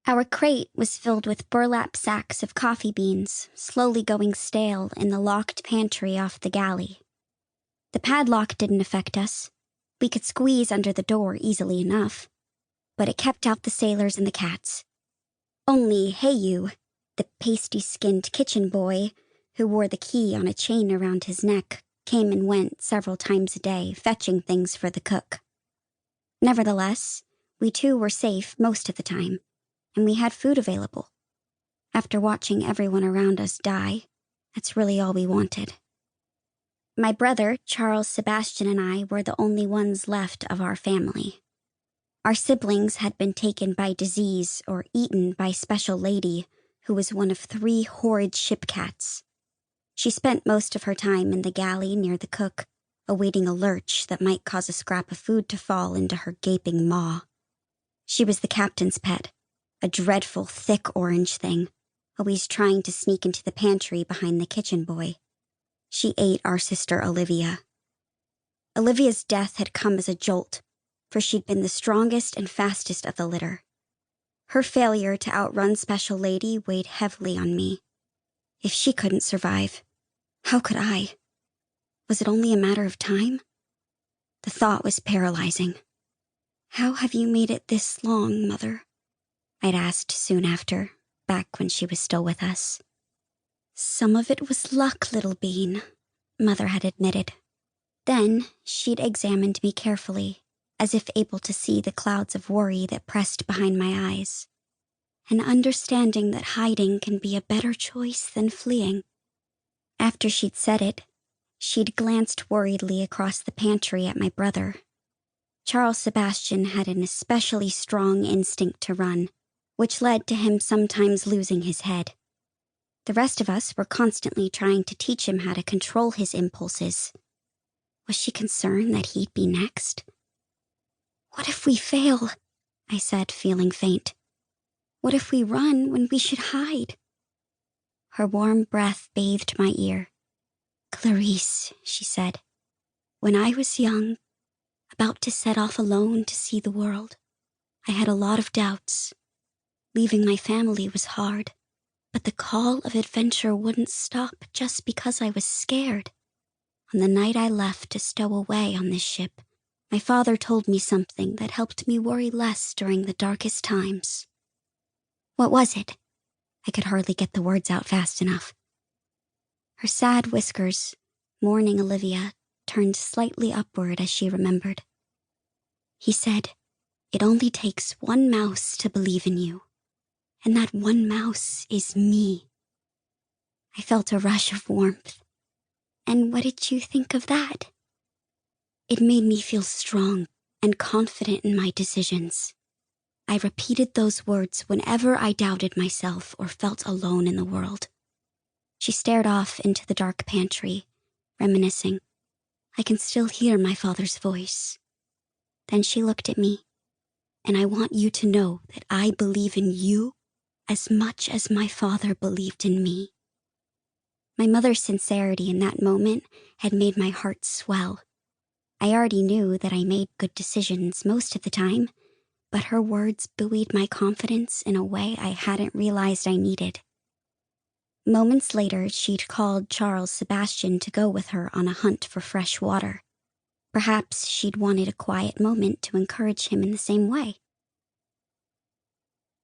Our crate was filled with burlap sacks of coffee beans, slowly going stale in the locked pantry off the galley. The padlock didn't affect us. We could squeeze under the door easily enough, but it kept out the sailors and the cats. Only Heyu, the pasty-skinned kitchen boy, who wore the key on a chain around his neck, came and went several times a day, fetching things for the cook. Nevertheless, we too were safe most of the time, and we had food available. After watching everyone around us die, that's really all we wanted. My brother, Charles Sebastian, and I were the only ones left of our family. Our siblings had been taken by disease or eaten by Special Lady, who was one of 3 horrid ship cats. She spent most of her time in the galley near the cook, awaiting a lurch that might cause a scrap of food to fall into her gaping maw. She was the captain's pet, a dreadful, thick orange thing, always trying to sneak into the pantry behind the kitchen boy. She ate our sister Olivia. Olivia's death had come as a jolt, for she'd been the strongest and fastest of the litter. Her failure to outrun Special Lady weighed heavily on me. If she couldn't survive, how could I? Was it only a matter of time? The thought was paralyzing. "How have you made it this long, Mother?" I'd asked soon after, back when she was still with us. "Some of it was luck, little bean," Mother had admitted. Then she'd examined me carefully, as if able to see the clouds of worry that pressed behind my eyes, and understanding that hiding can be a better choice than fleeing. After she'd said it, she'd glanced worriedly across the pantry at my brother. Charles Sebastian had an especially strong instinct to run, which led to him sometimes losing his head. The rest of us were constantly trying to teach him how to control his impulses. Was she concerned that he'd be next? "What if we fail?" I said, feeling faint. "What if we run when we should hide?" Her warm breath bathed my ear. "Clarice," she said, "when I was young, about to set off alone to see the world, I had a lot of doubts. Leaving my family was hard, but the call of adventure wouldn't stop just because I was scared. On the night I left to stow away on this ship, my father told me something that helped me worry less during the darkest times." "What was it?" I could hardly get the words out fast enough. Her sad whiskers, mourning Olivia, turned slightly upward as she remembered. "He said, it only takes one mouse to believe in you, and that one mouse is me." I felt a rush of warmth. "And what did you think of that?" "It made me feel strong and confident in my decisions. I repeated those words whenever I doubted myself or felt alone in the world." She stared off into the dark pantry, reminiscing. I can still hear my father's voice. Then she looked at me. "And I want you to know that I believe in you as much as my father believed in me." My mother's sincerity in that moment had made my heart swell. I already knew that I made good decisions most of the time, but her words buoyed my confidence in a way I hadn't realized I needed. Moments later, she'd called Charles Sebastian to go with her on a hunt for fresh water. Perhaps she'd wanted a quiet moment to encourage him in the same way.